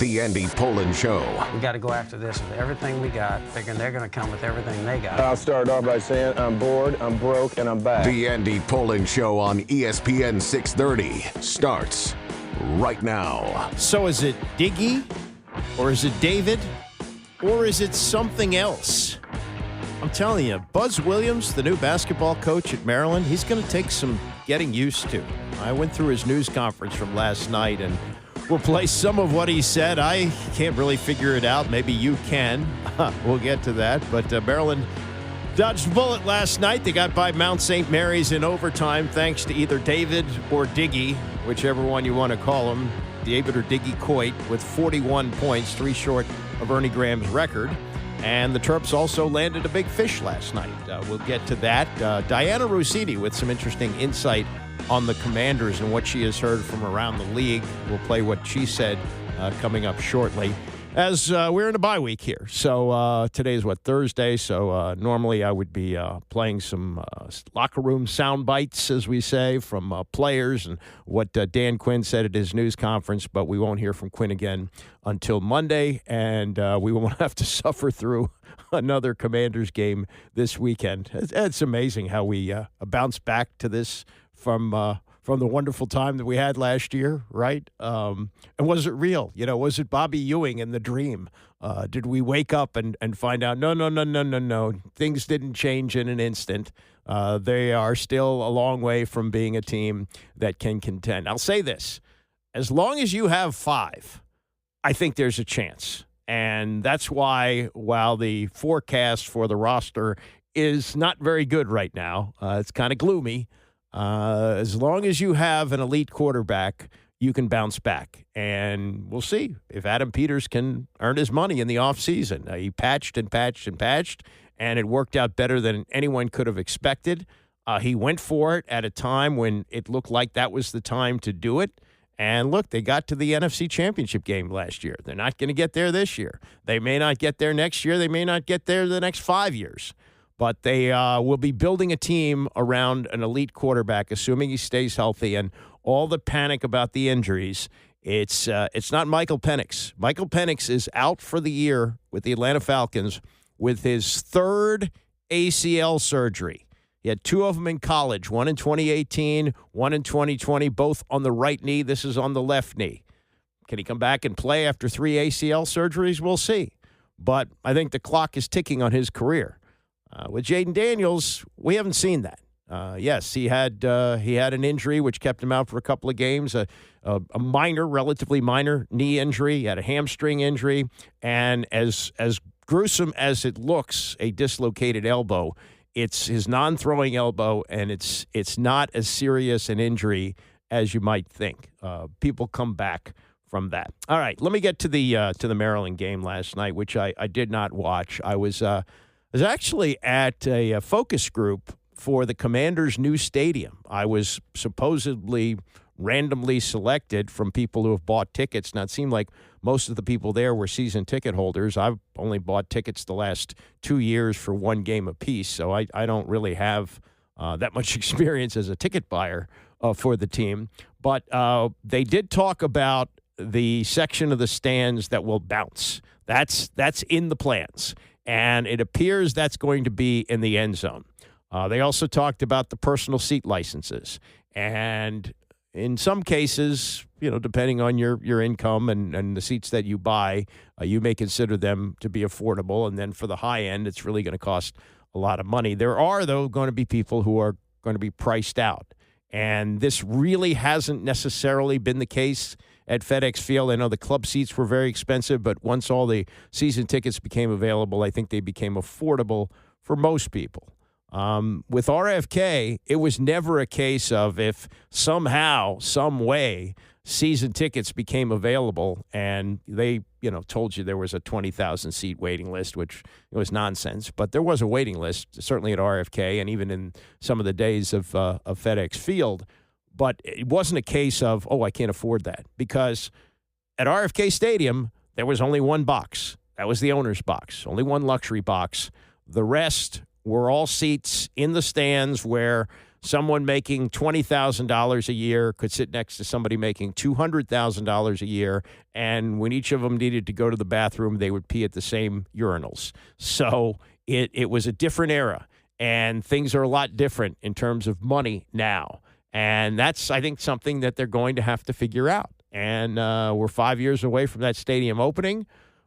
The Andy Pollin Show. We got to go after this with everything we got, figuring they're going to come with everything they got. I'll start off by saying I'm bored, I'm broke, and I'm back. The Andy Pollin Show on ESPN 630 starts right now. So is it Diggy, or is it David, or is it something else? I'm telling you, Buzz Williams, the new basketball coach at Maryland, he's going to take some getting used to. I went through his news conference from last night, and we'll play some of what he said. I can't really figure it out. Maybe you can. We'll get to that. But Maryland dodged a bullet last night. They got by Mount St. Mary's in overtime thanks to either David or Diggy, whichever one you want to call him, David or Diggy Coit, with 41 points, 3 short of Ernie Graham's record. And the Terps also landed a big fish last night. We'll get to that. Diana Rossini with some interesting insight on the Commanders and what she has heard from around the league. We'll play what she said coming up shortly. As we're in a bye week here. So today is, Thursday? So normally I would be playing some locker room sound bites, as we say, from players and what Dan Quinn said at his news conference. But we won't hear from Quinn again until Monday, and we won't have to suffer through another Commanders game this weekend. It's amazing how we bounce back to this from the wonderful time that we had last year, right? And was it real? Was it Bobby Ewing in the dream? Did we wake up and find out, no, things didn't change in an instant. They are still a long way from being a team that can contend. I'll say this. As long as you have 5, I think there's a chance. And that's why, while the forecast for the roster is not very good right now, it's kind of gloomy. As long as you have an elite quarterback, you can bounce back. And we'll see if Adam Peters can earn his money in the offseason. He patched, and it worked out better than anyone could have expected. He went for it at a time when it looked like that was the time to do it. And look, they got to the NFC Championship game last year. They're not going to get there this year. They may not get there next year. They may not get there the next 5 years. But they will be building a team around an elite quarterback, assuming he stays healthy. And all the panic about the injuries, it's not Michael Penix. Michael Penix is out for the year with the Atlanta Falcons with his 3rd ACL surgery. He had 2 of them in college, one in 2018, one in 2020, both on the right knee. This is on the left knee. Can he come back and play after 3 ACL surgeries? We'll see. But I think the clock is ticking on his career. With Jaden Daniels, we haven't seen that. Yes, he had an injury which kept him out for a couple of games, a relatively minor knee injury. He had a hamstring injury, and as gruesome as it looks, a dislocated elbow. It's his non-throwing elbow, and it's not as serious an injury as you might think. People come back from that. All right, let me get to the Maryland game last night, which I did not watch. I was actually at a focus group for the Commanders' new stadium. I was supposedly randomly selected from people who have bought tickets. Now, it seemed like most of the people there were season ticket holders. I've only bought tickets the last 2 years for 1 game apiece, so I don't really have that much experience as a ticket buyer for the team. But they did talk about the section of the stands that will bounce. That's in the plans, and it appears that's going to be in the end zone. They also talked about the personal seat licenses, and in some cases, depending on your income and the seats that you buy, you may consider them to be affordable. And then for the high end, it's really going to cost a lot of money. There are, though, going to be people who are going to be priced out. And this really hasn't necessarily been the case at FedEx Field. I know the club seats were very expensive, but once all the season tickets became available, I think they became affordable for most people. With RFK, it was never a case of if somehow, some way, season tickets became available and they, told you there was a 20,000 seat waiting list, which was nonsense. But there was a waiting list, certainly at RFK and even in some of the days of FedEx Field. But it wasn't a case of, I can't afford that. Because at RFK Stadium, there was only one box. That was the owner's box, only one luxury box. The rest were all seats in the stands where someone making $20,000 a year could sit next to somebody making $200,000 a year, and when each of them needed to go to the bathroom, they would pee at the same urinals. So it was a different era, and things are a lot different in terms of money now. And that's, I think, something that they're going to have to figure out. And we're 5 years away from that stadium opening,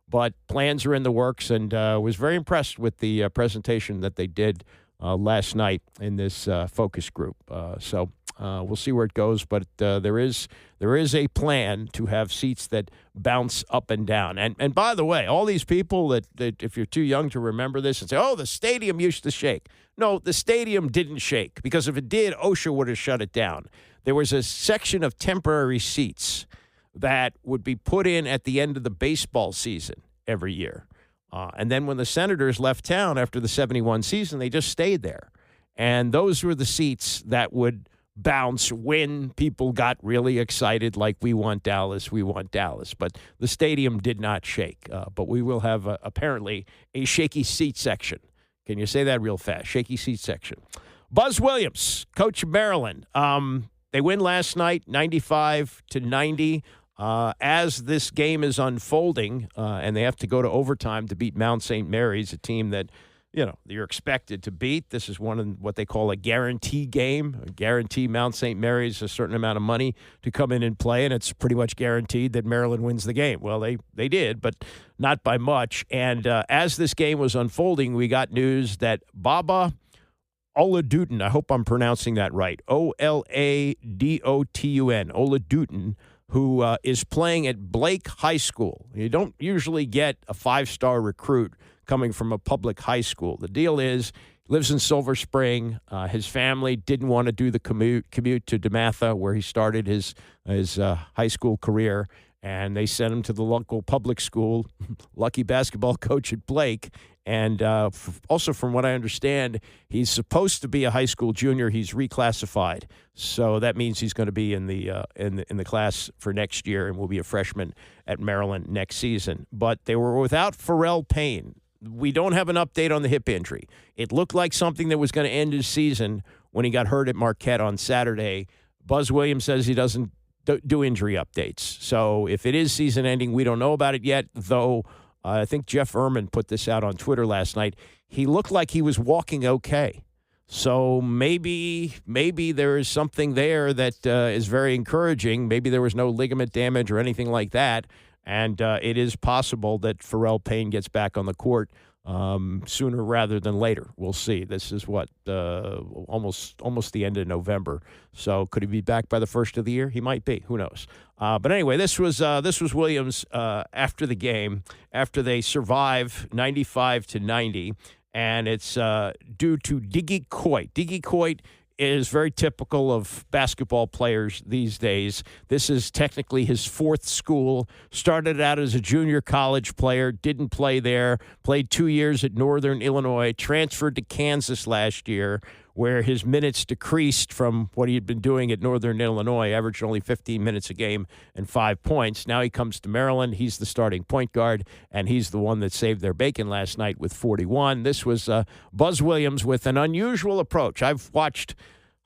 but plans are in the works, and was very impressed with the presentation that they did last night in this focus group. So we'll see where it goes, but there is a plan to have seats that bounce up and down. And by the way, all these people that if you're too young to remember this and say, oh, the stadium used to shake. No, the stadium didn't shake, because if it did, OSHA would have shut it down. There was a section of temporary seats that would be put in at the end of the baseball season every year. And then when the Senators left town after the 71 season, they just stayed there. And those were the seats that would bounce when people got really excited, like we want Dallas, we want Dallas. But the stadium did not shake. But we will have, apparently, a shaky seat section. Can you say that real fast? Shaky seat section. Buzz Williams, coach of Maryland. They win last night, 95-90. As this game is unfolding, and they have to go to overtime to beat Mount St. Mary's, a team that, you're expected to beat. This is one of what they call a guarantee game. A guarantee Mount St. Mary's a certain amount of money to come in and play, and it's pretty much guaranteed that Maryland wins the game. Well, they did, but not by much. And as this game was unfolding, we got news that Baba Oladotun, I hope I'm pronouncing that right, Oladotun, Oladotun, who is playing at Blake High School. You don't usually get a five-star recruit coming from a public high school. The deal is, he lives in Silver Spring. His family didn't want to do the commute to DeMatha, where he started his high school career, and they sent him to the local public school. Lucky basketball coach at Blake. And also, from what I understand, he's supposed to be a high school junior. He's reclassified, so that means he's going to be in the class for next year, and will be a freshman at Maryland next season. But they were without Pharrell Payne. We don't have an update on the hip injury. It looked like something that was going to end his season when he got hurt at Marquette on Saturday. Buzz Williams says he doesn't do injury updates. So if it is season-ending, we don't know about it yet, though. I think Jeff Ehrman put this out on Twitter last night. He looked like he was walking okay. So maybe there is something there that is very encouraging. Maybe there was no ligament damage or anything like that. And it is possible that Pharrell Payne gets back on the court sooner rather than later. We'll see. This is almost the end of November. So could he be back by the first of the year? He might be. Who knows? But anyway, this was Williams after the game, after they survive 95-90, and it's due to Diggy Coit. Diggy Coit is very typical of basketball players these days. This is technically his fourth school. Started out as a junior college player, didn't play there, played 2 years at Northern Illinois, transferred to Kansas last year, where his minutes decreased from what he had been doing at Northern Illinois, averaged only 15 minutes a game and 5 points. Now he comes to Maryland. He's the starting point guard, and he's the one that saved their bacon last night with 41. This was Buzz Williams with an unusual approach. I've watched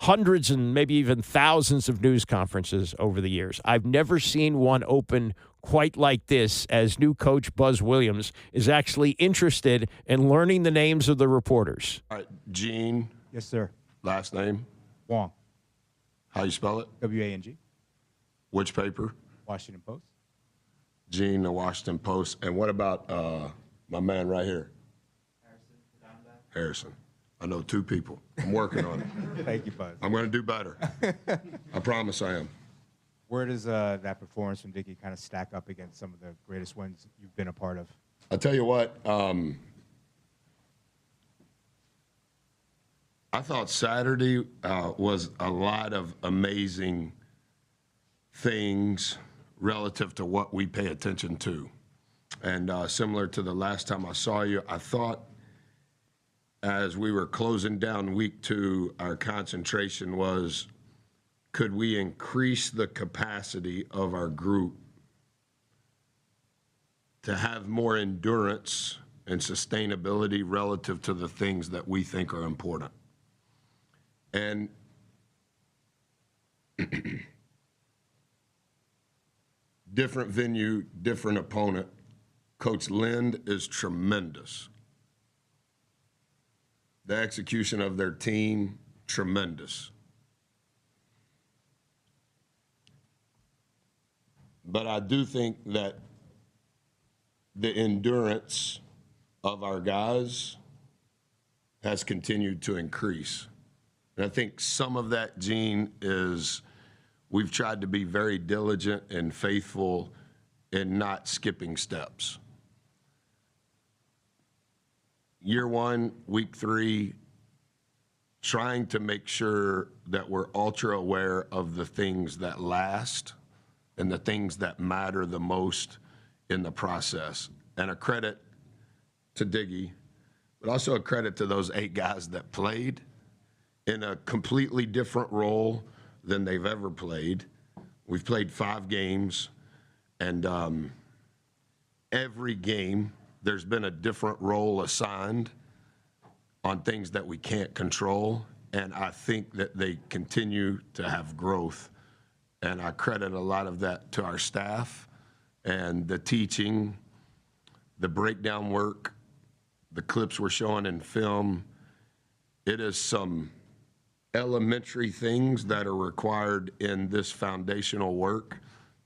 hundreds and maybe even thousands of news conferences over the years. I've never seen one open quite like this, as new coach Buzz Williams is actually interested in learning the names of the reporters. All right, Gene. Yes, sir. Last name? Wong. How you spell it? W-A-N-G. Which paper? Washington Post. Gene, the Washington Post. And what about my man right here? Harrison. I know two people. I'm working on it. Thank you, Buzz. I'm going to do better. I promise I am. Where does that performance from Dickey kind of stack up against some of the greatest wins you've been a part of? I'll tell you what. I thought Saturday was a lot of amazing things relative to what we pay attention to. And similar to the last time I saw you, I thought as we were closing down week 2, our concentration was, could we increase the capacity of our group to have more endurance and sustainability relative to the things that we think are important? And Different venue, different opponent. Coach Lind is tremendous. The execution of their team, tremendous. But I do think that the endurance of our guys has continued to increase. And I think some of that, Gene, is we've tried to be very diligent and faithful in not skipping steps. Year one, week 3, trying to make sure that we're ultra aware of the things that last and the things that matter the most in the process. And a credit to Diggy, but also a credit to those 8 guys that played in a completely different role than they've ever played. We've played 5 games, and every game there's been a different role assigned on things that we can't control, and I think that they continue to have growth. And I credit a lot of that to our staff and the teaching, the breakdown work, the clips we're showing in film. It is some elementary things that are required in this foundational work,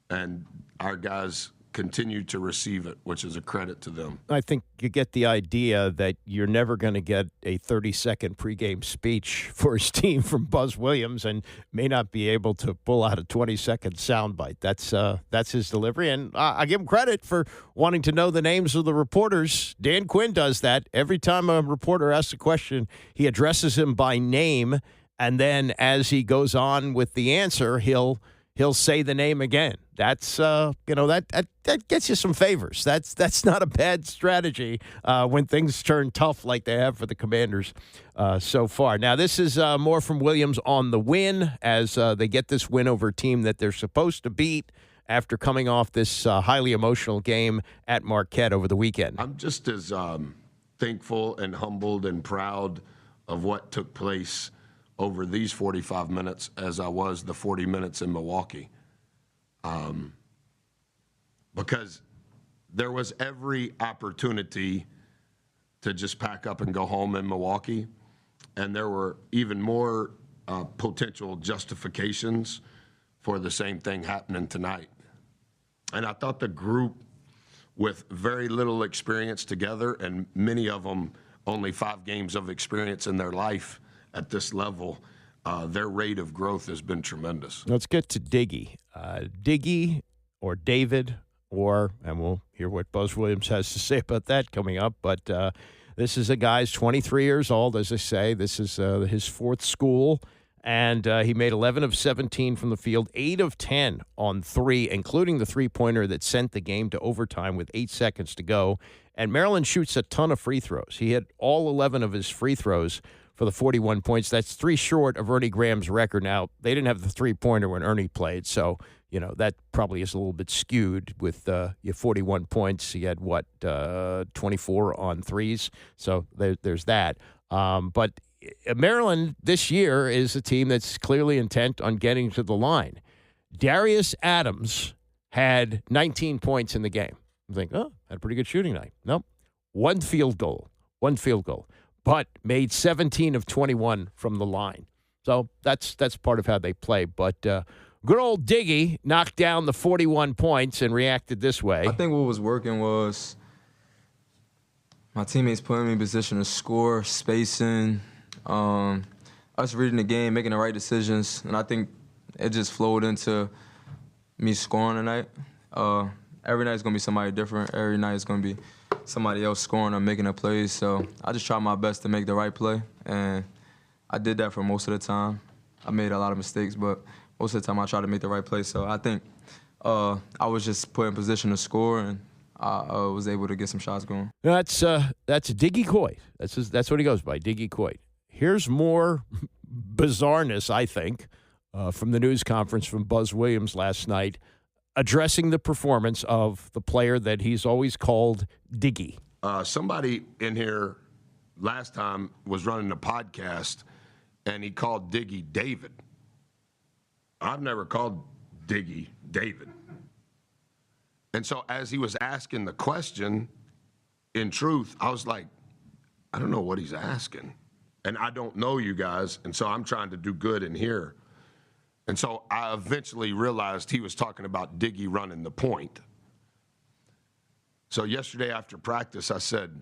and our guys continue to receive it, which is a credit to them. I think you get the idea that you're never going to get a 30-second pregame speech for his team from Buzz Williams, and may not be able to pull out a 20-second soundbite. That's his delivery, and I give him credit for wanting to know the names of the reporters. Dan Quinn does that. Every time a reporter asks a question, he addresses him by name, and then as he goes on with the answer, he'll say the name again. That's that gets you some favors. That's not a bad strategy when things turn tough like they have for the Commanders so far. Now this is more from Williams on the win as they get this win over a team that they're supposed to beat after coming off this highly emotional game at Marquette over the weekend. I'm just as thankful and humbled and proud of what took place over these 45 minutes as I was the 40 minutes in Milwaukee. Because there was every opportunity to just pack up and go home in Milwaukee, and there were even more potential justifications for the same thing happening tonight. And I thought the group with very little experience together, and many of them only 5 games of experience in their life at this level, their rate of growth has been tremendous. Let's get to Diggy. Diggy or David and we'll hear what Buzz Williams has to say about that coming up. But this is a guy's 23 years old, as I say. This is his 4th school, and he made 11 of 17 from the field, 8 of 10 on 3, including the three-pointer that sent the game to overtime with 8 seconds to go. And Maryland shoots a ton of free throws. He had all 11 of his free throws for the 41 points. That's 3 short of Ernie Graham's record. Now, they didn't have the three-pointer when Ernie played, so, that probably is a little bit skewed with your 41 points. He had, 24 on threes, so there's that. But Maryland this year is a team that's clearly intent on getting to the line. Darius Adams had 19 points in the game. I think, had a pretty good shooting night. Nope. One field goal. But made 17 of 21 from the line. So that's part of how they play. But good old Diggy knocked down the 41 points and reacted this way. I think what was working was my teammates putting me in position to score, spacing, us reading the game, making the right decisions. And I think it just flowed into me scoring tonight. Every night is going to be somebody different. Every night is going to be somebody else scoring or making a play. So I just tried my best to make the right play, and I did that for most of the time. I made a lot of mistakes, but most of the time I tried to make the right play. So I think I was just put in position to score, and I was able to get some shots going. That's Diggy Coit. That's what he goes by, Diggy Coit. Here's more bizarreness, I think, from the news conference from Buzz Williams last night, addressing the performance of the player that he's always called Diggy. Somebody in here last time was running a podcast, and he called Diggy David. I've never called Diggy David. And so as he was asking the question, in truth, I was like, I don't know what he's asking. And I don't know you guys, and so I'm trying to do good in here. And so I eventually realized he was talking about Diggy running the point. So yesterday after practice, I said,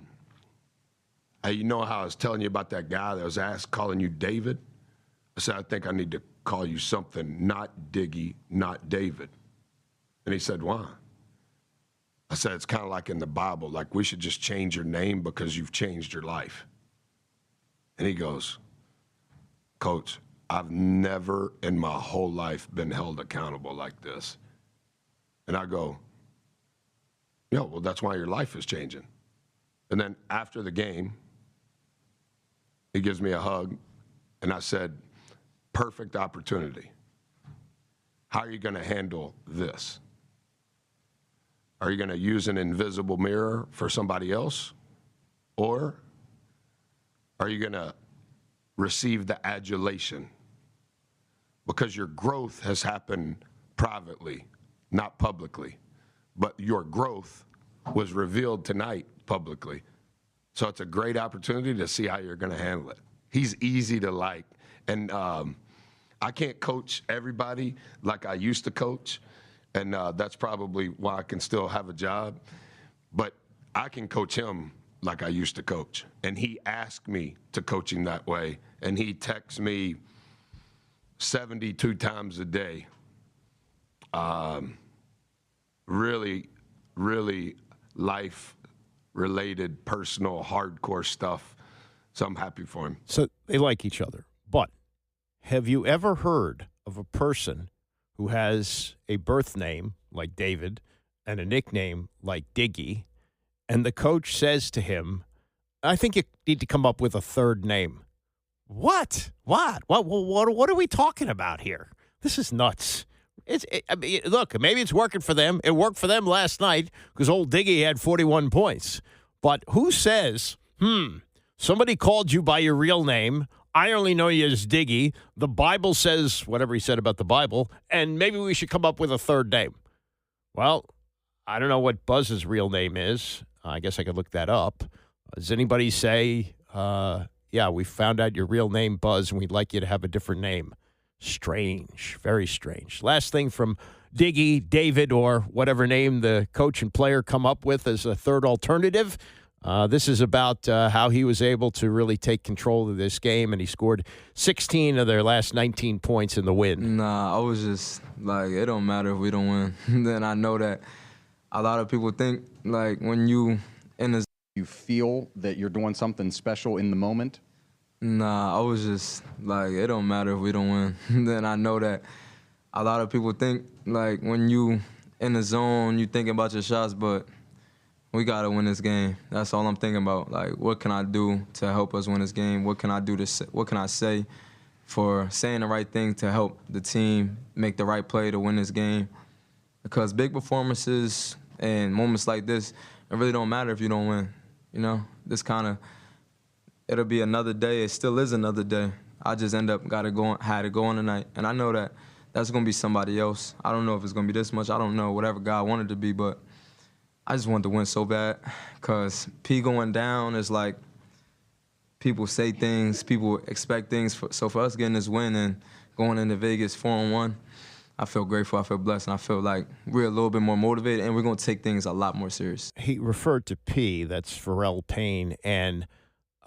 hey, you know how I was telling you about that guy that was calling you David? I said, I think I need to call you something, not Diggy, not David. And he said, why? I said, it's kind of like in the Bible, like we should just change your name because you've changed your life. And he goes, Coach, I've never in my whole life been held accountable like this. And I go, yeah, well, that's why your life is changing. And then after the game, he gives me a hug, and I said, perfect opportunity. How are you going to handle this? Are you going to use an invisible mirror for somebody else? Or are you going to receive the adulation? Because your growth has happened privately, not publicly. But your growth was revealed tonight publicly. So it's a great opportunity to see how you're going to handle it. He's easy to like. And I can't coach everybody like I used to coach. And that's probably why I can still have a job. But I can coach him like I used to coach. And he asked me to coach him that way. And he texts me 72 times a day. Really, really life-related, personal, hardcore stuff. So I'm happy for him. So they like each other. But have you ever heard of a person who has a birth name like David and a nickname like Diggy, and the coach says to him, I think you need to come up with a third name? What? What are we talking about here? This is nuts. Look, maybe it's working for them. It worked for them last night because old Diggy had 41 points. But who says, somebody called you by your real name, I only know you as Diggy, the Bible says whatever he said about the Bible, and maybe we should come up with a third name? Well, I don't know what Buzz's real name is. I guess I could look that up. Does anybody say, yeah, we found out your real name, Buzz, and we'd like you to have a different name? Strange, very strange. Last thing from Diggy, David, or whatever name the coach and player come up with as a third alternative. This is about how he was able to really take control of this game, and he scored 16 of their last 19 points in the win. Nah, I was just like, it don't matter if we don't win. Then I know that a lot of people think, like, when you in a... You feel that you're doing something special in the moment? Nah, I was just like, it don't matter if we don't win. Then I know that a lot of people think, like, when you in the zone, you thinking about your shots, but we got to win this game. That's all I'm thinking about. Like, what can I do to help us win this game? What can I do what can I say for saying the right thing to help the team make the right play to win this game? Because big performances and moments like this, it really don't matter if you don't win. You know, this kind of, it'll be another day. It still is another day. I just had to go on tonight. And I know that that's going to be somebody else. I don't know if it's going to be this much. I don't know, whatever God wanted to be, but I just wanted to win so bad because P going down is like people say things, people expect things. So for us getting this win and going into Vegas 4-1, I feel grateful, I feel blessed, and I feel like we're a little bit more motivated, and we're going to take things a lot more serious. He referred to P, that's Pharrell Payne, and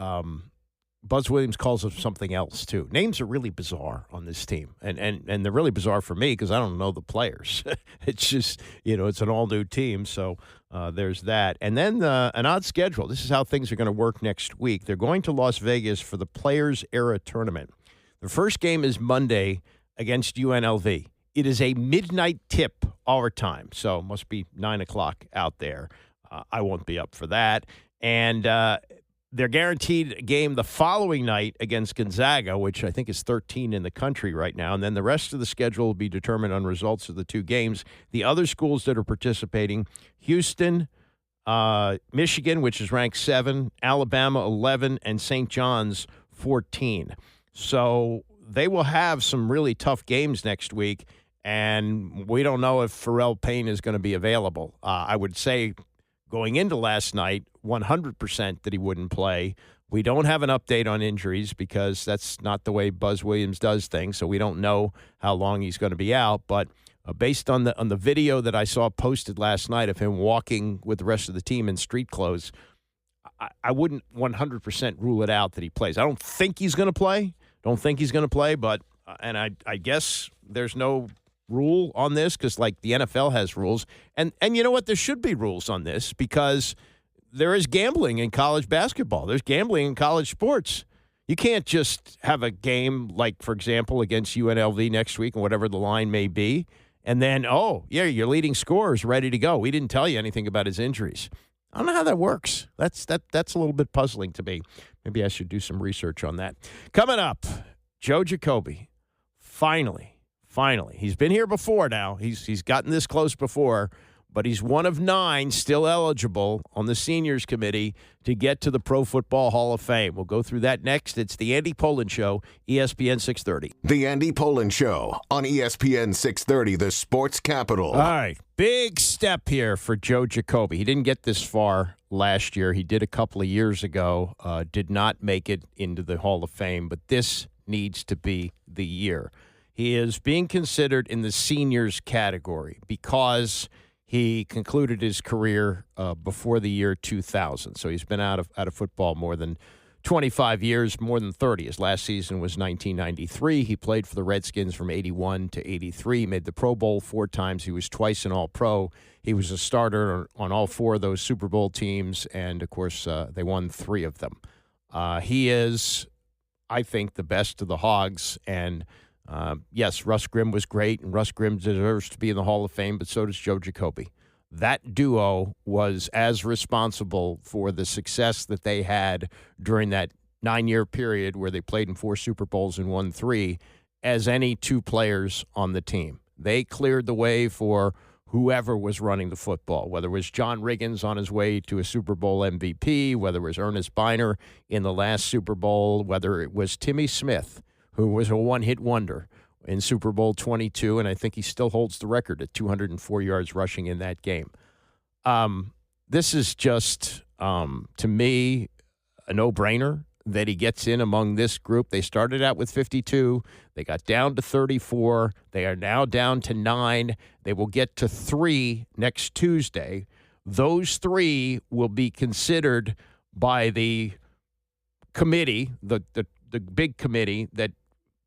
Buzz Williams calls him something else, too. Names are really bizarre on this team, and they're really bizarre for me because I don't know the players. It's just, it's an all-new team, so there's that. And then an odd schedule. This is how things are going to work next week. They're going to Las Vegas for the Players Era Tournament. The first game is Monday against UNLV. It is a midnight tip our time, so it must be 9 o'clock out there. I won't be up for that. And they're guaranteed a game the following night against Gonzaga, which I think is 13 in the country right now. And then the rest of the schedule will be determined on results of the two games. The other schools that are participating, Houston, Michigan, which is ranked 7, Alabama 11, and St. John's 14. So they will have some really tough games next week, and we don't know if Pharrell Payne is going to be available. I would say going into last night, 100% that he wouldn't play. We don't have an update on injuries because that's not the way Buzz Williams does things, so we don't know how long he's going to be out. But based on the video that I saw posted last night of him walking with the rest of the team in street clothes, I wouldn't 100% rule it out that he plays. I don't think he's going to play. But and I guess there's no rule on this because, like, the NFL has rules. And you know what? There should be rules on this because there is gambling in college basketball. There's gambling in college sports. You can't just have a game like, for example, against UNLV next week and whatever the line may be, and then, oh, yeah, your leading scorer is ready to go. We didn't tell you anything about his injuries. I don't know how that works. That's a little bit puzzling to me. Maybe I should do some research on that. Coming up, Joe Jacoby. Finally. He's been here before now. He's gotten this close before, but he's one of 9 still eligible on the seniors committee to get to the Pro Football Hall of Fame. We'll go through that next. It's the Andy Pollin Show, ESPN 630. The Andy Pollin Show on ESPN 630, the sports capital. All right, big step here for Joe Jacoby. He didn't get this far last year. He did a couple of years ago, did not make it into the Hall of Fame, but this needs to be the year. He is being considered in the seniors category because he concluded his career before the year 2000. So he's been out of football more than 25 years, more than 30. His last season was 1993. He played for the Redskins from 81 to 83. He made the Pro Bowl 4 times. He was twice an All-Pro. He was a starter on all 4 of those Super Bowl teams, and, of course, they won 3 of them. He is, I think, the best of the Hogs, and yes, Russ Grimm was great, and Russ Grimm deserves to be in the Hall of Fame, but so does Joe Jacoby. That duo was as responsible for the success that they had during that 9-year period where they played in 4 Super Bowls and won 3 as any 2 players on the team. They cleared the way for whoever was running the football, whether it was John Riggins on his way to a Super Bowl MVP, whether it was Ernest Biner in the last Super Bowl, whether it was Timmy Smith, who was a one-hit wonder in Super Bowl 22, and I think he still holds the record at 204 yards rushing in that game. This is just, to me, a no-brainer that he gets in among this group. They started out with 52. They got down to 34. They are now down to 9. They will get to 3 next Tuesday. Those 3 will be considered by the committee, the big committee that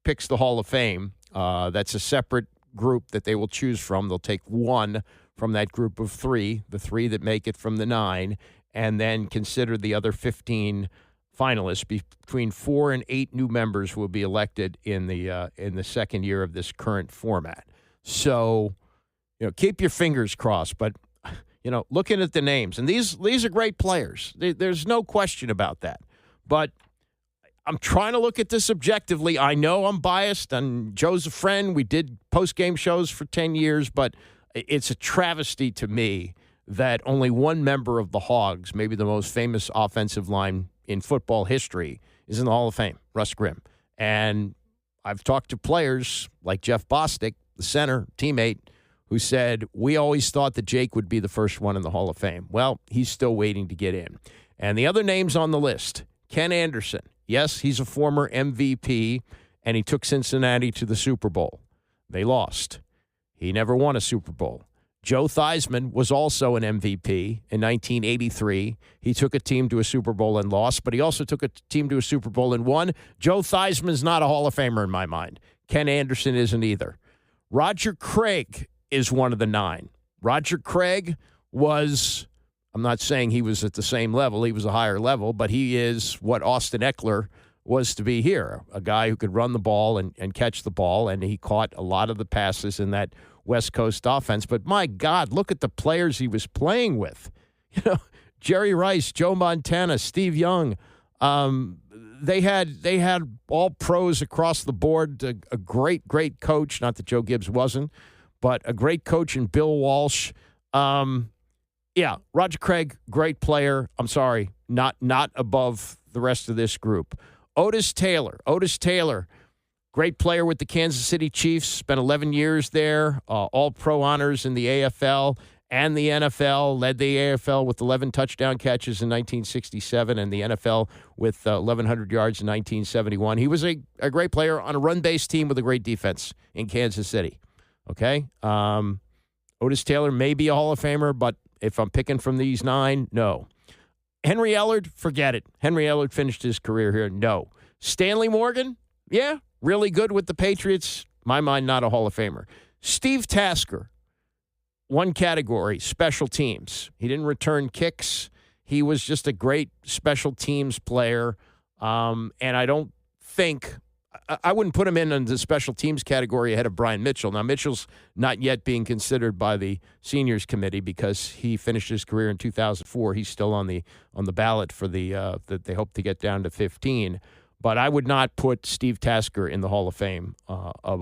picks the Hall of Fame. That's a separate group that they will choose from. They'll take 1 from that group of 3, the 3 that make it from the 9, and then consider the other 15 finalists. Between 4 and 8 new members will be elected in the second year of this current format. So, keep your fingers crossed. But, looking at the names, and these are great players. There's no question about that. But I'm trying to look at this objectively. I know I'm biased, and Joe's a friend. We did post-game shows for 10 years, but it's a travesty to me that only 1 member of the Hogs, maybe the most famous offensive line in football history, is in the Hall of Fame, Russ Grimm. And I've talked to players like Jeff Bostic, the center, teammate, who said, we always thought that Jake would be the first one in the Hall of Fame. Well, he's still waiting to get in. And the other names on the list, Ken Anderson. Yes, he's a former MVP, and he took Cincinnati to the Super Bowl. They lost. He never won a Super Bowl. Joe Theismann was also an MVP in 1983. He took a team to a Super Bowl and lost, but he also took a team to a Super Bowl and won. Joe Theismann's not a Hall of Famer in my mind. Ken Anderson isn't either. Roger Craig is one of the 9. Roger Craig was, I'm not saying he was at the same level. He was a higher level, but he is what Austin Eckler was to be here, a guy who could run the ball and catch the ball, and he caught a lot of the passes in that West Coast offense. But, my God, look at the players he was playing with. Jerry Rice, Joe Montana, Steve Young. They had all pros across the board, a great, great coach, not that Joe Gibbs wasn't, but a great coach in Bill Walsh. Yeah, Roger Craig, great player. I'm sorry, not above the rest of this group. Otis Taylor, great player with the Kansas City Chiefs, spent 11 years there, all pro honors in the AFL and the NFL, led the AFL with 11 touchdown catches in 1967 and the NFL with 1,100 yards in 1971. He was a great player on a run-based team with a great defense in Kansas City. Okay? Otis Taylor may be a Hall of Famer, but if I'm picking from these 9, no. Henry Ellard, forget it. Henry Ellard finished his career here, no. Stanley Morgan, yeah, really good with the Patriots. My mind, not a Hall of Famer. Steve Tasker, one category, special teams. He didn't return kicks. He was just a great special teams player. And I don't think I wouldn't put him in the special teams category ahead of Brian Mitchell. Now, Mitchell's not yet being considered by the seniors committee because he finished his career in 2004. He's still on the ballot for the that they hope to get down to 15. But I would not put Steve Tasker in the Hall of Fame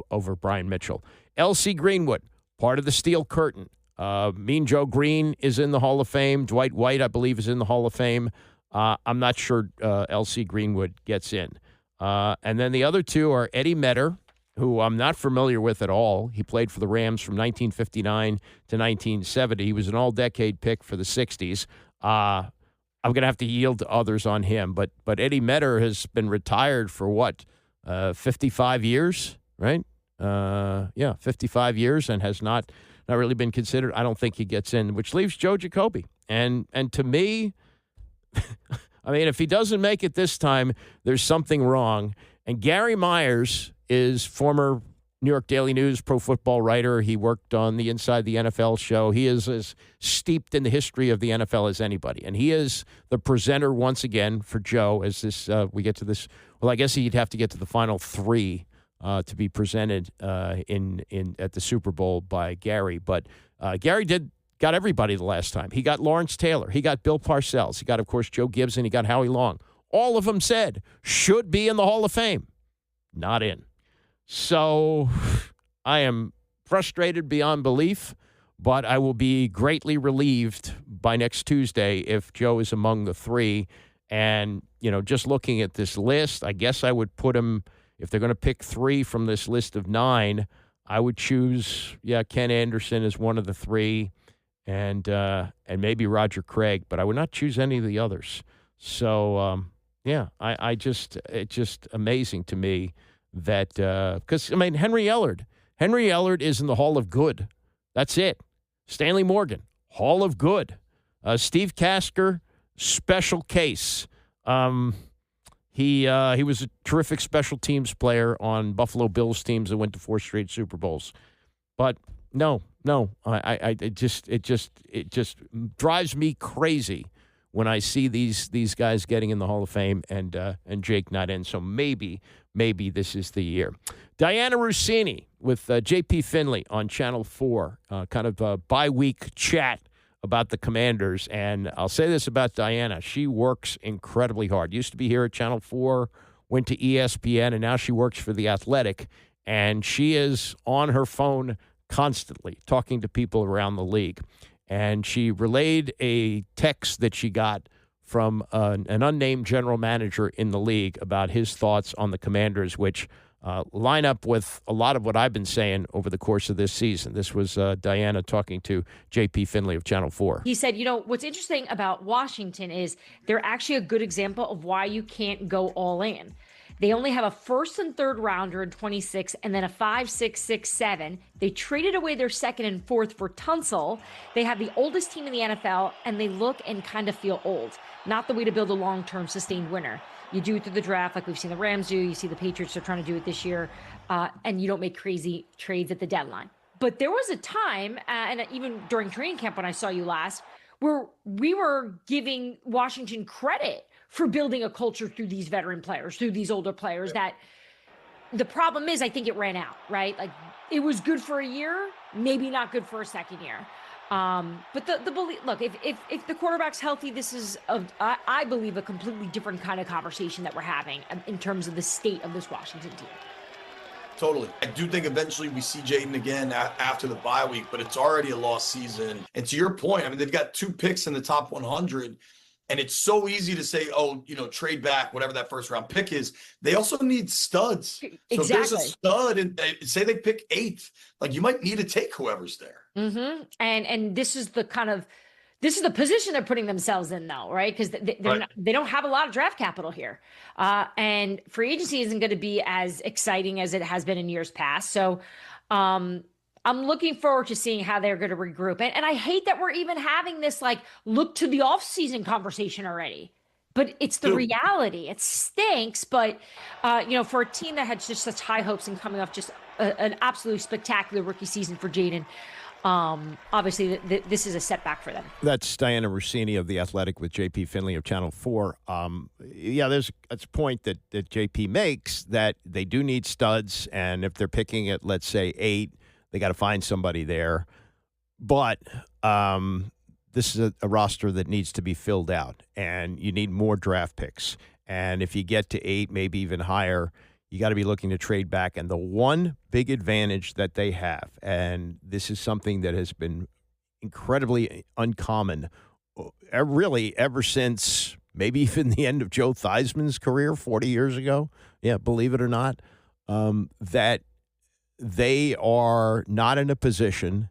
over Brian Mitchell. L.C. Greenwood, part of the Steel Curtain. Mean Joe Green is in the Hall of Fame. Dwight White, I believe, is in the Hall of Fame. I'm not sure L.C. Greenwood gets in. And then the other two are Eddie Metter, who I'm not familiar with at all. He played for the Rams from 1959 to 1970. He was an all-decade pick for the 60s. I'm going to have to yield to others on him. But Eddie Metter has been retired for what, 55 years, right? 55 years and has not really been considered. I don't think he gets in, which leaves Joe Jacoby. And to me, I mean, if he doesn't make it this time, there's something wrong. And Gary Myers is former New York Daily News pro football writer. He worked on the Inside the NFL show. He is as steeped in the history of the NFL as anybody. And he is the presenter once again for Joe as this we get to this. Well, I guess he'd have to get to the final 3 to be presented in at the Super Bowl by Gary. But Gary got everybody the last time. He got Lawrence Taylor. He got Bill Parcells. He got, of course, Joe Gibbs, and he got Howie Long. All of them said should be in the Hall of Fame. Not in. So I am frustrated beyond belief, but I will be greatly relieved by next Tuesday if Joe is among the 3. And, just looking at this list, I guess I would put him, if they're going to pick 3 from this list of 9, I would choose, Ken Anderson as one of the 3. And maybe Roger Craig, but I would not choose any of the others. So, it's just amazing to me that, because, Henry Ellard is in the Hall of Good. That's it. Stanley Morgan, Hall of Good. Steve Tasker, special case. He was a terrific special teams player on Buffalo Bills teams that went to 4 straight Super Bowls. But no, it just drives me crazy when I see these guys getting in the Hall of Fame and Jake not in. So maybe this is the year. Diana Rossini with J.P. Finley on Channel 4, kind of a bi-week chat about the Commanders. And I'll say this about Diana. She works incredibly hard. Used to be here at Channel 4, went to ESPN, and now she works for The Athletic. And she is on her phone constantly talking to people around the league. And she relayed a text that she got from an unnamed general manager in the league about his thoughts on the Commanders, which line up with a lot of what I've been saying over the course of this season. This was Diana talking to J.P. Finley of Channel 4. He said, what's interesting about Washington is they're actually a good example of why you can't go all in. They only have a first and third rounder in 26 and then a 5, 6, 6, 7. They traded away their second and fourth for Tunsil. They have the oldest team in the NFL, and they look and kind of feel old. Not the way to build a long-term sustained winner. You do it through the draft like we've seen the Rams do. You see the Patriots are trying to do it this year, and you don't make crazy trades at the deadline. But there was a time, and even during training camp when I saw you last, where we were giving Washington credit for building a culture through these veteran players, through these older players. That the problem is, I think it ran out, right? Like, it was good for a year, maybe not good for a second year. But the belief, look, if the quarterback's healthy, this is, I believe, a completely different kind of conversation that we're having in terms of the state of this Washington team. Totally. I do think eventually we see Jaden again after the bye week, but it's already a lost season. And to your point, they've got 2 picks in the top 100. And it's so easy to say, oh, trade back, whatever that first round pick is. They also need studs. So if there's a stud and say they pick 8th, like you might need to take whoever's there. Mm-hmm. And this is the position they're putting themselves in, though, right? Because they don't have a lot of draft capital here. And free agency isn't going to be as exciting as it has been in years past. So I'm looking forward to seeing how they're going to regroup. And I hate that we're even having this look to the offseason conversation already. But it's the reality. It stinks. But, for a team that had just such high hopes and coming off just an absolutely spectacular rookie season for Jaden, obviously this is a setback for them. That's Diana Rossini of The Athletic with JP Finley of Channel 4. That's a point that JP makes, that they do need studs. And if they're picking at, let's say, 8, they got to find somebody there. But this is a roster that needs to be filled out, and you need more draft picks. And if you get to 8, maybe even higher, you got to be looking to trade back. And the one big advantage that they have, and this is something that has been incredibly uncommon, really ever since maybe even the end of Joe Theismann's career 40 years ago, believe it or not, that they are not in a position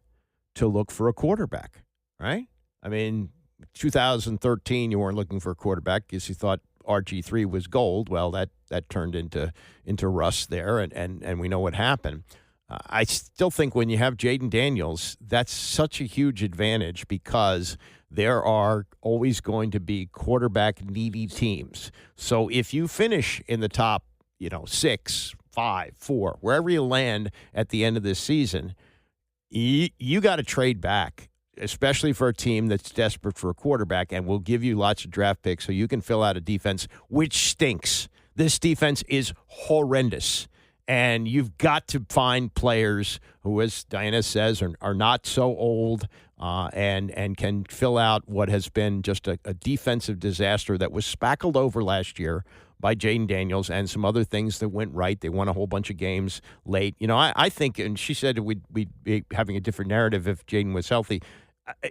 to look for a quarterback, right? I mean, 2013, you weren't looking for a quarterback because you thought RG3 was gold. Well, that turned into rust there, and we know what happened. I still think when you have Jaden Daniels, that's such a huge advantage because there are always going to be quarterback-needy teams. So if you finish in the top, 6, 5, 4, wherever you land at the end of this season, you got to trade back, especially for a team that's desperate for a quarterback and will give you lots of draft picks so you can fill out a defense, which stinks. This defense is horrendous. And you've got to find players who, as Diana says, are not so old and can fill out what has been just a defensive disaster that was spackled over last year by Jaden Daniels and some other things that went right. They won a whole bunch of games late. I think, and she said we'd be having a different narrative if Jaden was healthy.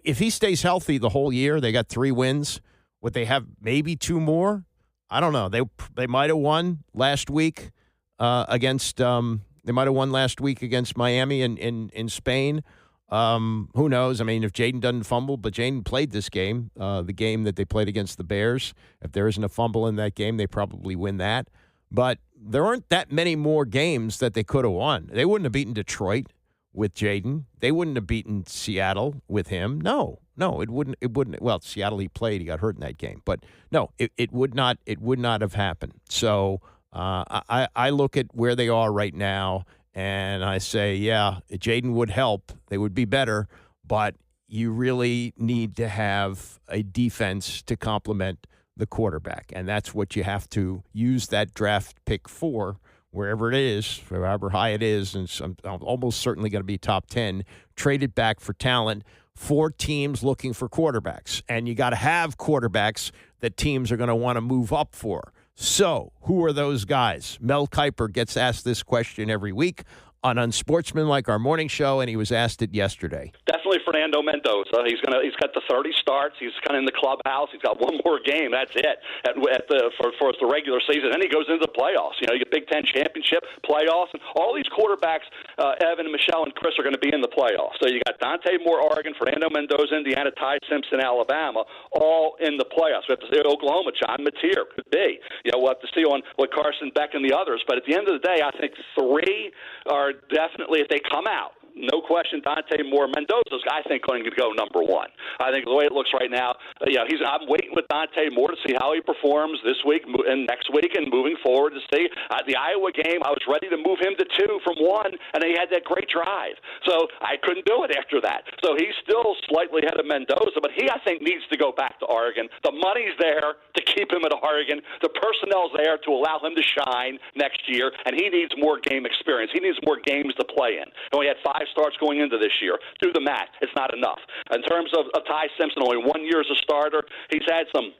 If he stays healthy the whole year, they got 3 wins. Would they have maybe 2 more? I don't know. They might have won last week against Miami in Spain. Who knows? I mean, if Jaden doesn't fumble, but Jaden played this game, the game that they played against the Bears. If there isn't a fumble in that game, they probably win that. But there aren't that many more games that they could have won. They wouldn't have beaten Detroit with Jaden. They wouldn't have beaten Seattle with him. No, it wouldn't. Well, Seattle, he played. He got hurt in that game. But no, it would not have happened. So I look at where they are right now, and I say, yeah, Jaden would help. They would be better, but you really need to have a defense to complement the quarterback, and that's what you have to use that draft pick for, wherever it is, however high it is, and I'm almost certainly going to be top 10, trade it back for talent for teams looking for quarterbacks. And you got to have quarterbacks that teams are going to want to move up for. So who are those guys? Mel Kiper gets asked this question every week on Unsportsmanlike, our morning show, and he was asked it yesterday. Definitely Fernando Mendoza. He's got the 30 starts. He's kind of in the clubhouse. He's got one more game. That's it for the regular season. Then he goes into the playoffs. You get Big Ten championship, playoffs, and all these quarterbacks, Evan, Michelle, and Chris, are going to be in the playoffs. So you got Dante Moore, Oregon, Fernando Mendoza, Indiana, Ty Simpson, Alabama, all in the playoffs. We have to see Oklahoma, John Mateer, could be. We'll have to see on what Carson Beck and the others. But at the end of the day, I think 3 are definitely, if they come out, no question, Dante Moore. Mendoza's, I think, going to go number 1. I think the way it looks right now, I'm waiting with Dante Moore to see how he performs this week and next week and moving forward to see. The Iowa game, I was ready to move him to 2 from 1, and he had that great drive. So I couldn't do it after that. So he's still slightly ahead of Mendoza, but he, I think, needs to go back to Oregon. The money's there to keep him at Oregon. The personnel's there to allow him to shine next year, and he needs more game experience. He needs more games to play in. He only had 5 starts going into this year. Do the math. It's not enough. In terms of Ty Simpson, only 1 year as a starter. He's had some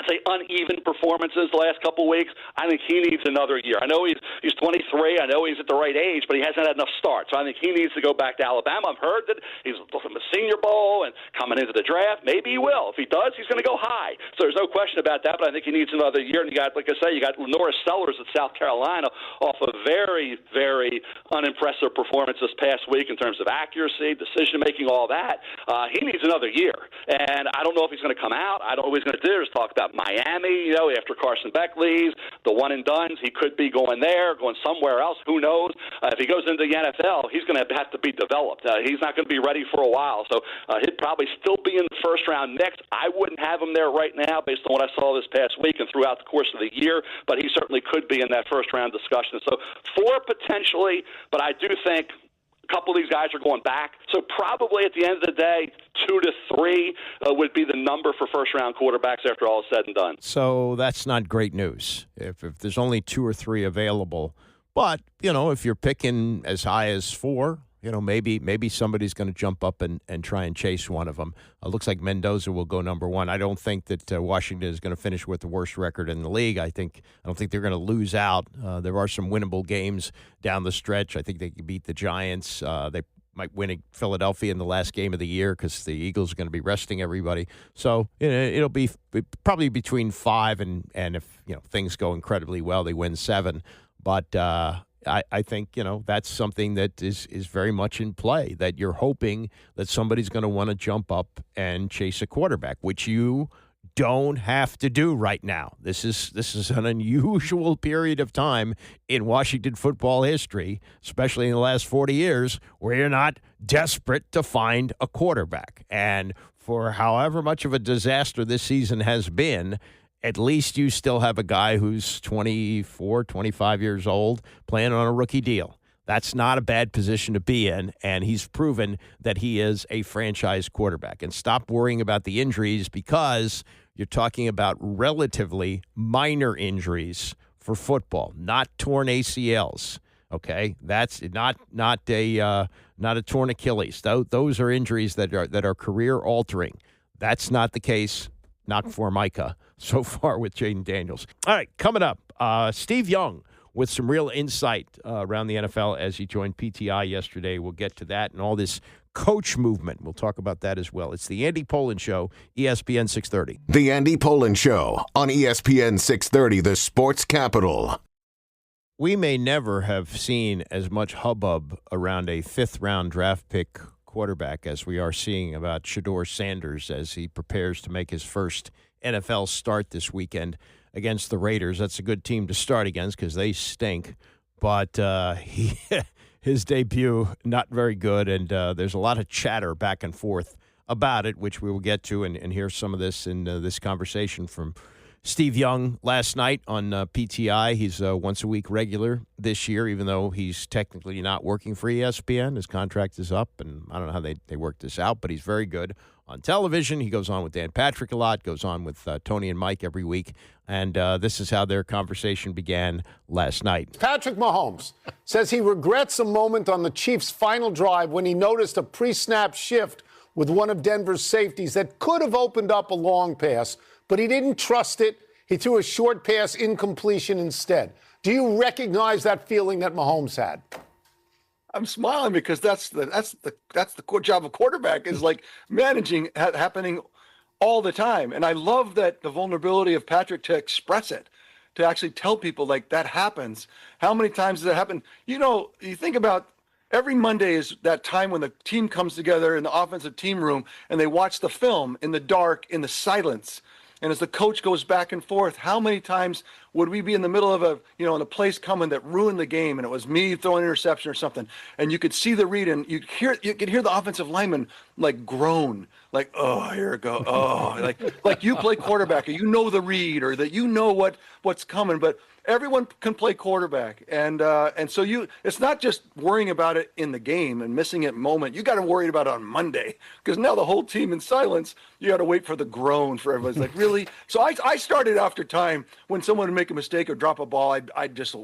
say uneven performances the last couple of weeks. I think he needs another year. I know he's 23. I know he's at the right age, but he hasn't had enough starts. So I think he needs to go back to Alabama. I've heard that he's from the Senior Bowl and coming into the draft. Maybe he will. If he does, he's going to go high. So there's no question about that. But I think he needs another year. And you got, like I say, you got Lenora Sellers at South Carolina off a very, very unimpressive performance this past week in terms of accuracy, decision making, all that. He needs another year. And I don't know if he's going to come out. I don't know what he's going to do. There's talk about Miami, after Carson Beck leaves, the one and dones. He could be going there, going somewhere else. Who knows? If he goes into the NFL, he's going to have to be developed. He's not going to be ready for a while. So he'd probably still be in the first round next. I wouldn't have him there right now based on what I saw this past week and throughout the course of the year, but he certainly could be in that first round discussion. So 4 potentially, but I do think a couple of these guys are going back. So probably at the end of the day, 2 to 3 would be the number for first-round quarterbacks after all is said and done. So that's not great news if there's only 2 or 3 available. But, if you're picking as high as 4, maybe somebody's going to jump up and try and chase one of them. It looks like Mendoza will go number 1. I don't think that Washington is going to finish with the worst record in the league. I don't think they're going to lose out. There are some winnable games down the stretch. I think they can beat the Giants. They might win at Philadelphia in the last game of the year because the Eagles are going to be resting everybody. So it'll be probably between 5 and if things go incredibly well, they win 7. But I think, that's something that is very much in play, that you're hoping that somebody's going to want to jump up and chase a quarterback, which you don't have to do right now. This is an unusual period of time in Washington football history, especially in the last 40 years, where you're not desperate to find a quarterback. And for however much of a disaster this season has been, at least you still have a guy who's 24, 25 years old playing on a rookie deal. That's not a bad position to be in, and he's proven that he is a franchise quarterback. And stop worrying about the injuries because you're talking about relatively minor injuries for football, not torn ACLs. Okay, that's not a torn Achilles. Those are injuries that are career altering. That's not the case. Not for Micah so far with Jaden Daniels. All right, coming up, Steve Young with some real insight around the NFL as he joined PTI yesterday. We'll get to that and all this coach movement. We'll talk about that as well. It's the Andy Pollin Show, ESPN 630. The Andy Pollin Show on ESPN 630, the sports capital. We may never have seen as much hubbub around a 5th-round draft pick quarterback as we are seeing about Shedeur Sanders as he prepares to make his first NFL start this weekend against the Raiders. That's a good team to start against because they stink. But his debut, not very good, and there's a lot of chatter back and forth about it, which we will get to and hear some of this in this conversation from Steve Young last night on PTI. He's a once-a-week regular this year, even though he's technically not working for ESPN. His contract is up, and I don't know how they work this out, but he's very good on television. He goes on with Dan Patrick a lot, goes on with Tony and Mike every week, and this is how their conversation began last night. Patrick Mahomes says he regrets a moment on the Chiefs' final drive when he noticed a pre-snap shift with one of Denver's safeties that could have opened up a long pass, but he didn't trust it. He threw a short pass incompletion instead. Do you recognize that feeling that Mahomes had? I'm smiling because that's the job of quarterback is like managing happening all the time. And I love that the vulnerability of Patrick to express it, to actually tell people like that happens. How many times does that happen? You think about every Monday is that time when the team comes together in the offensive team room and they watch the film in the dark, in the silence. And as the coach goes back and forth, how many times would we be in the middle of in a place coming that ruined the game, and it was me throwing an interception or something, and you could see the read, and you could hear the offensive lineman like groan, like, oh, here it go, oh, like you play quarterback, or you know the read, or that you know what's coming, but everyone can play quarterback, and so it's not just worrying about it in the game and missing it moment. You got to worry about it on Monday because now the whole team in silence. You got to wait for the groan for everybody's like, really? So I started after time when someone would make a mistake or drop a ball. I'd just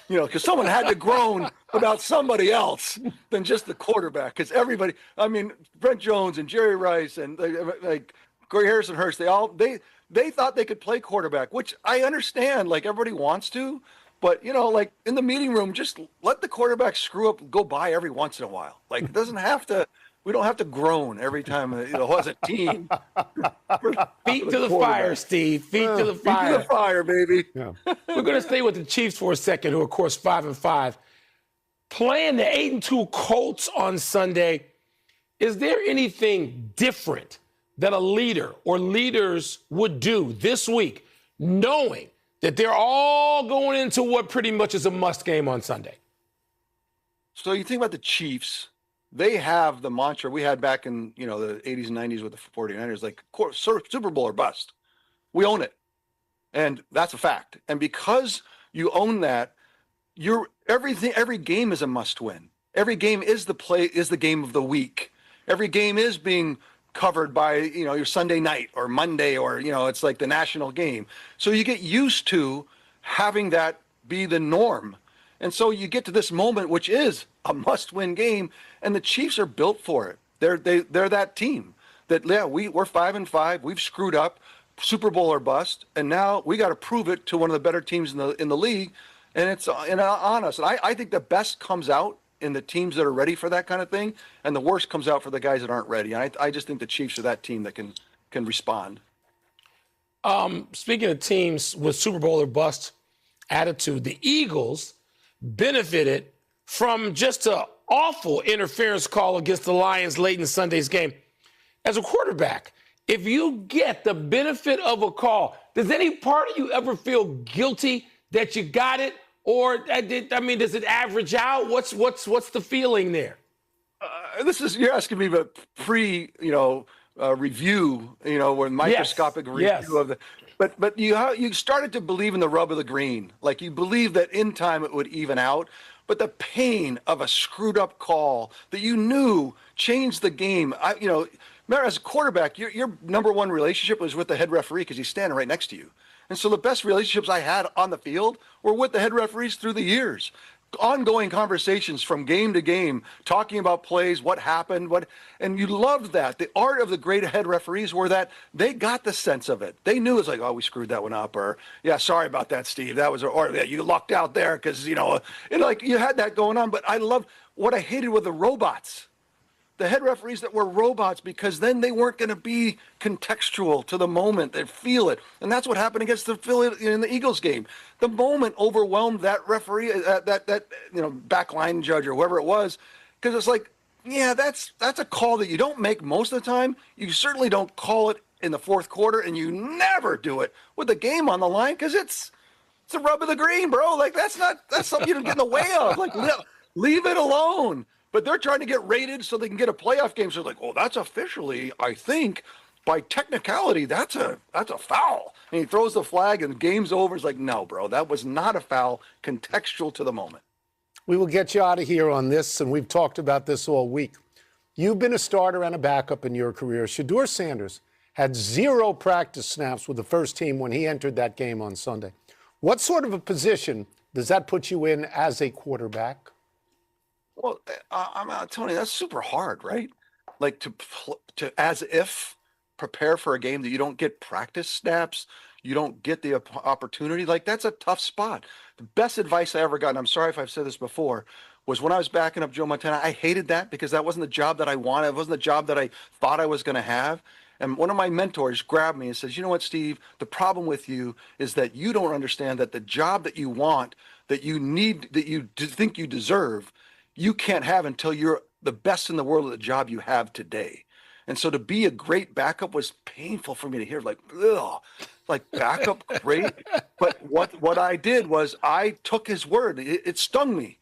because someone had to groan about somebody else than just the quarterback. Because everybody, I mean, Brent Jones and Jerry Rice and like Corey Harrison Hurst, they thought they could play quarterback, which I understand. Like everybody wants to, but like in the meeting room, just let the quarterback screw up, go by every once in a while. Like it doesn't have to. We don't have to groan every time as a team. Feet to the fire, Steve. Feet to the fire. Feet to the fire, baby. Yeah. We're going to stay with the Chiefs for a second, who are, of course, 5-5. Playing the 8-2 Colts on Sunday, is there anything different that a leader or leaders would do this week, knowing that they're all going into what pretty much is a must game on Sunday? So you think about the Chiefs. They have the mantra we had back in the 80s and 90s with the 49ers, like Super Bowl or bust. We own it, and that's a fact. And because you own that, every game is a must-win. Every game is the game of the week. Every game is being covered by your Sunday night or Monday or it's like the national game. So you get used to having that be the norm. And so you get to this moment, which is a must-win game, and the Chiefs are built for it. They're that team that we're 5-5. We've screwed up, Super Bowl or bust, and now we got to prove it to one of the better teams in the league, and it's on us. And I think the best comes out in the teams that are ready for that kind of thing, and the worst comes out for the guys that aren't ready. And I just think the Chiefs are that team that can respond. Speaking of teams with Super Bowl or bust attitude, the Eagles benefited from just an awful interference call against the Lions late in Sunday's game. As a quarterback, if you get the benefit of a call, does any part of you ever feel guilty that you got it? Or, does it average out? What's the feeling there? You're asking me about review, when microscopic review of the. But you started to believe in the rub of the green. Like you believe that in time it would even out. But the pain of a screwed up call that you knew changed the game. Remember, as a quarterback, your number one relationship was with the head referee because he's standing right next to you. And so the best relationships I had on the field were with the head referees through the years. Ongoing conversations from game to game, talking about plays, what happened, and you loved that. The art of the great head referees were that they got the sense of it. They knew it's like, oh, we screwed that one up, or yeah, sorry about that, Steve. That was, or yeah, you lucked out there because like you had that going on. But I loved what I hated with the robots. The head referees that were robots, because then they weren't going to be contextual to the moment. They'd feel it. And that's what happened against the in the Eagles game. The moment overwhelmed that referee, that backline judge or whoever it was, because it's like, yeah, that's a call that you don't make most of the time. You certainly don't call it in the fourth quarter, and you never do it with the game on the line because it's a rub of the green, bro. Like that's something you don't get in the way of. Like leave it alone. But they're trying to get rated so they can get a playoff game. So they're like, oh, that's officially, I think, by technicality, that's a foul. And he throws the flag and the game's over. It's like, no, bro, that was not a foul, contextual to the moment. We will get you out of here on this, and we've talked about this all week. You've been a starter and a backup in your career. Shedeur Sanders had 0 practice snaps with the first team when he entered that game on Sunday. What sort of a position does that put you in as a quarterback? Well, Tony, that's super hard, right? Like to as if prepare for a game that you don't get practice snaps, you don't get the opportunity. Like that's a tough spot. The best advice I ever got, and I'm sorry if I've said this before, was when I was backing up Joe Montana. I hated that because that wasn't the job that I wanted. It wasn't the job that I thought I was going to have. And one of my mentors grabbed me and says, you know what, Steve, the problem with you is that you don't understand that the job that you want, that you need, that you think you deserve, you can't have until you're the best in the world at the job you have today. And so to be a great backup was painful for me to hear, like, ugh, like backup, great. But what I did was I took his word. It stung me.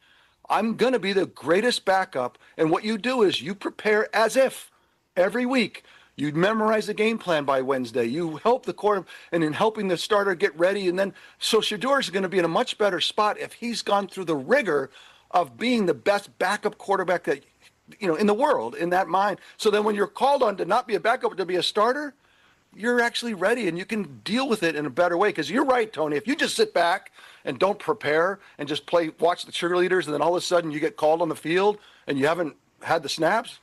I'm going to be the greatest backup. And what you do is you prepare as if every week. You memorize the game plan by Wednesday. You help the quarter, and in helping the starter get ready. And then, so Shedeur is going to be in a much better spot if he's gone through the rigor of being the best backup quarterback that, in the world, in that mind. So then when you're called on to not be a backup, but to be a starter, you're actually ready and you can deal with it in a better way. Because you're right, Tony, if you just sit back and don't prepare and just watch the cheerleaders, and then all of a sudden you get called on the field and you haven't had the snaps,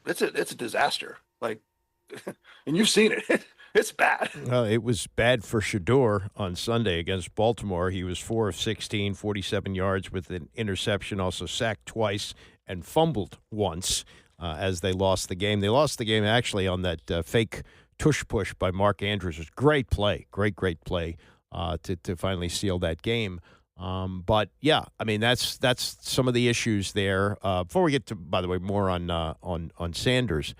it's a disaster. Like, and you've seen it. It's bad. It was bad for Shedeur on Sunday against Baltimore. He was 4 of 16, 47 yards with an interception, also sacked twice and fumbled once as they lost the game. They lost the game actually on that fake tush push by Mark Andrews. It was great play, great play to finally seal that game. But yeah, I mean that's some of the issues there. Before we get to, by the way, more on Sanders,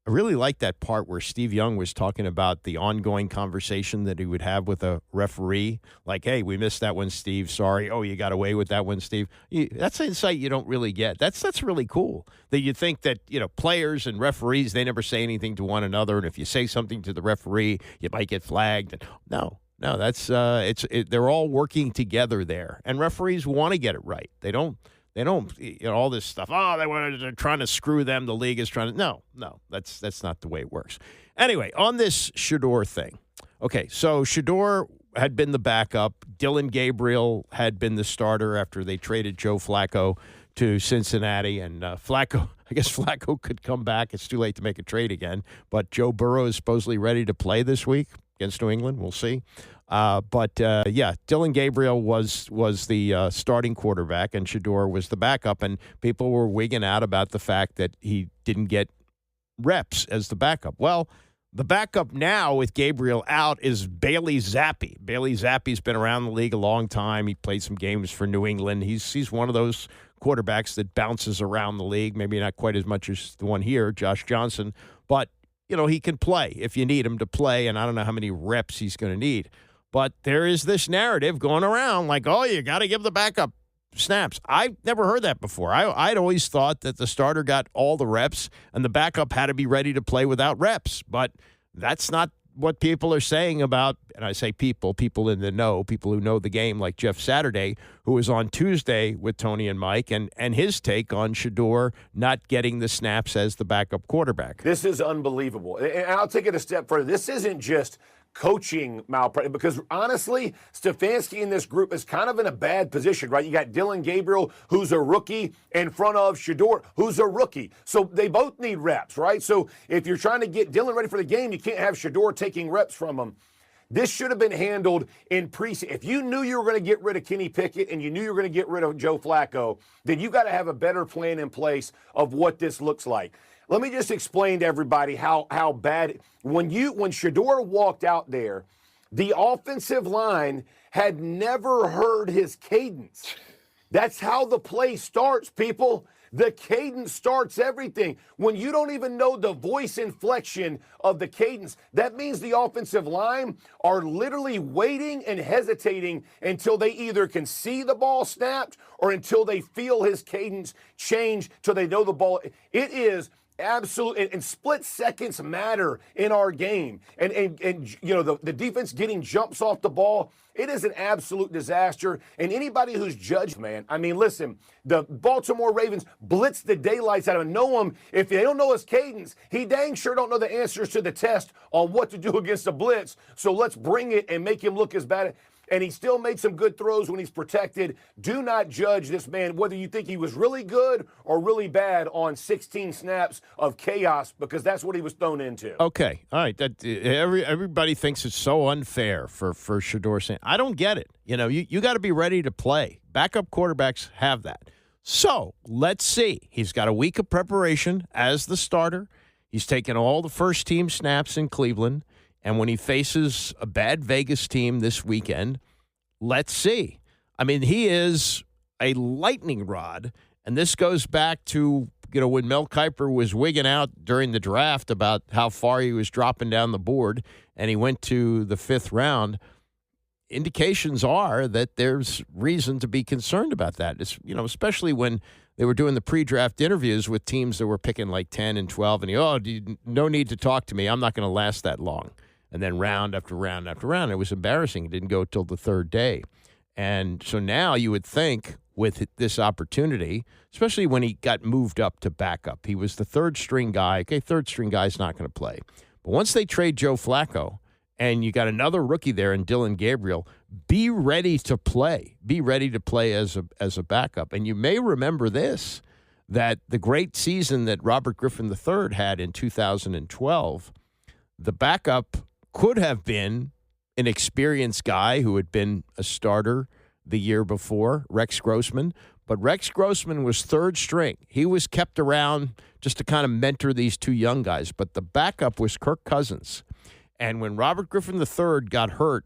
I really like that part where Steve Young was talking about the ongoing conversation that he would have with a referee. Like, hey, we missed that one, Steve. Sorry. Oh, you got away with that one, Steve. That's insight you don't really get. That's really cool. That you think that, players and referees, they never say anything to one another. And if you say something to the referee, you might get flagged. No, that's they're all working together there. And referees want to get it right. They don't, all this stuff. Oh, they're trying to screw them. The league is trying to. No, that's not the way it works. Anyway, on this Shedeur thing. Okay, so Shedeur had been the backup. Dylan Gabriel had been the starter after they traded Joe Flacco to Cincinnati. And Flacco, I guess Flacco could come back. It's too late to make a trade again. But Joe Burrow is supposedly ready to play this week against New England. We'll see. But Dylan Gabriel was the starting quarterback, and Shedeur was the backup, and people were wigging out about the fact that he didn't get reps as the backup. Well, the backup now with Gabriel out is Bailey Zappi. Bailey Zappi's been around the league a long time. He played some games for New England. He's one of those quarterbacks that bounces around the league, maybe not quite as much as the one here, Josh Johnson, but he can play if you need him to play, and I don't know how many reps he's going to need. But there is this narrative going around like, oh, you got to give the backup snaps. I've never heard that before. I'd always thought that the starter got all the reps and the backup had to be ready to play without reps. But that's not what people are saying about, and I say people in the know, people who know the game like Jeff Saturday, who was on Tuesday with Tony and Mike, and his take on Shedeur not getting the snaps as the backup quarterback. This is unbelievable. And I'll take it a step further. This isn't just coaching malpractice, because honestly, Stefanski in this group is kind of in a bad position, right? You got Dylan Gabriel, who's a rookie, in front of Shedeur, who's a rookie. So they both need reps, right? So if you're trying to get Dylan ready for the game, you can't have Shedeur taking reps from him. This should have been handled in preseason. If you knew you were going to get rid of Kenny Pickett and you knew you were going to get rid of Joe Flacco, then you got to have a better plan in place of what this looks like. Let me just explain to everybody how bad. When Shedeur walked out there, the offensive line had never heard his cadence. That's how the play starts, people. The cadence starts everything. When you don't even know the voice inflection of the cadence, that means the offensive line are literally waiting and hesitating until they either can see the ball snapped or until they feel his cadence change till they know the ball. It is absolutely, and split seconds matter in our game. And the defense getting jumps off the ball, it is an absolute disaster. And anybody who's judged, man, I mean, listen, the Baltimore Ravens blitzed the daylights out of him. Know him. If they don't know his cadence, he dang sure don't know the answers to the test on what to do against a blitz. So let's bring it and make him look as bad. And he still made some good throws when he's protected. Do not judge this man, whether you think he was really good or really bad, on 16 snaps of chaos, because that's what he was thrown into. Okay, all right. Everybody thinks it's so unfair for Shedeur saying, I don't get it. You got to be ready to play. Backup quarterbacks have that. So let's see. He's got a week of preparation as the starter. He's taken all the first-team snaps in Cleveland. And when he faces a bad Vegas team this weekend, let's see. I mean, he is a lightning rod. And this goes back to, when Mel Kiper was wigging out during the draft about how far he was dropping down the board, and he went to the 5th round. Indications are that there's reason to be concerned about that. It's, especially when they were doing the pre-draft interviews with teams that were picking like 10 and 12. And no need to talk to me. I'm not going to last that long. And then round after round after round, it was embarrassing. It didn't go till the 3rd day. And so now you would think with this opportunity, especially when he got moved up to backup, he was the 3rd-string guy. Okay, 3rd-string guy's not going to play. But once they trade Joe Flacco and you got another rookie there in Dylan Gabriel, be ready to play. Be ready to play as a backup. And you may remember this, that the great season that Robert Griffin III had in 2012, The backup could have been an experienced guy who had been a starter the year before, Rex Grossman. But Rex Grossman was third string. He was kept around just to kind of mentor these two young guys. But the backup was Kirk Cousins. And when Robert Griffin III got hurt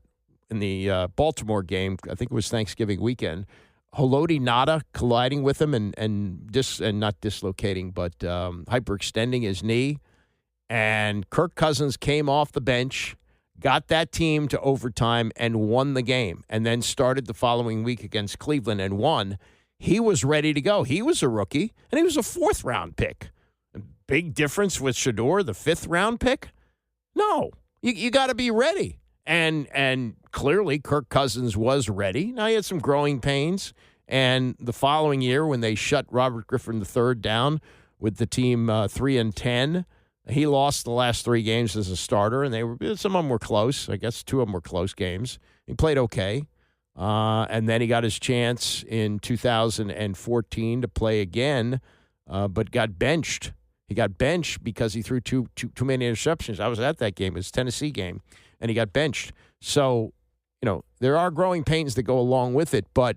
in the Baltimore game, I think it was Thanksgiving weekend, Haloti Ngata colliding with him and not dislocating, but hyperextending his knee. And Kirk Cousins came off the bench, got that team to overtime, and won the game, and then started the following week against Cleveland and won. He was ready to go. He was a rookie, and he was a fourth-round pick. A big difference with Shedeur, the fifth-round pick? No. You got to be ready. And clearly Kirk Cousins was ready. Now, he had some growing pains, and the following year when they shut Robert Griffin III down with the team 3-10, he lost the last 3 games as a starter, and some of them were close. I guess 2 of them were close games. He played okay. And then he got his chance in 2014 to play again, but got benched. He got benched because he threw too many interceptions. I was at that game. It was a Tennessee game, and he got benched. So, there are growing pains that go along with it, but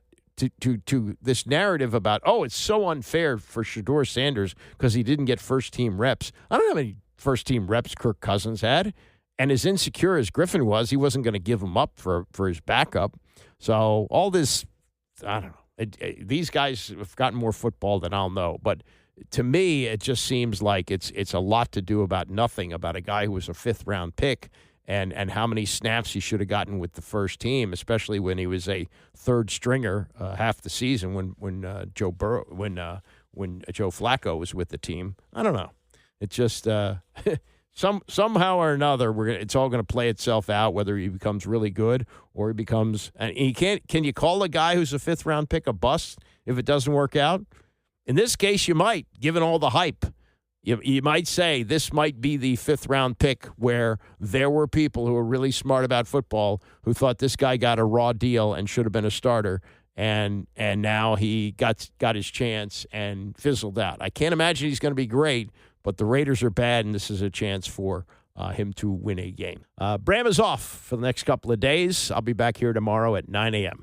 to this narrative about, it's so unfair for Shedeur Sanders because he didn't get first-team reps. I don't know how many first-team reps Kirk Cousins had, and as insecure as Griffin was, he wasn't going to give him up for his backup. So all this, I don't know. These guys have gotten more football than I'll know. But to me, it just seems like it's a lot to do about nothing, about a guy who was a fifth-round pick and how many snaps he should have gotten with the first team, especially when he was a third stringer half the season when Joe Flacco was with the team. I don't know. It just somehow or another, it's all going to play itself out, whether he becomes really good or he becomes – and he can't – can you call a guy who's a fifth-round pick a bust if it doesn't work out? In this case, you might, given all the hype. You might say this might be the fifth-round pick where there were people who were really smart about football who thought this guy got a raw deal and should have been a starter, and now he got his chance and fizzled out. I can't imagine he's going to be great, but the Raiders are bad, and this is a chance for him to win a game. Bram is off for the next couple of days. I'll be back here tomorrow at 9 a.m.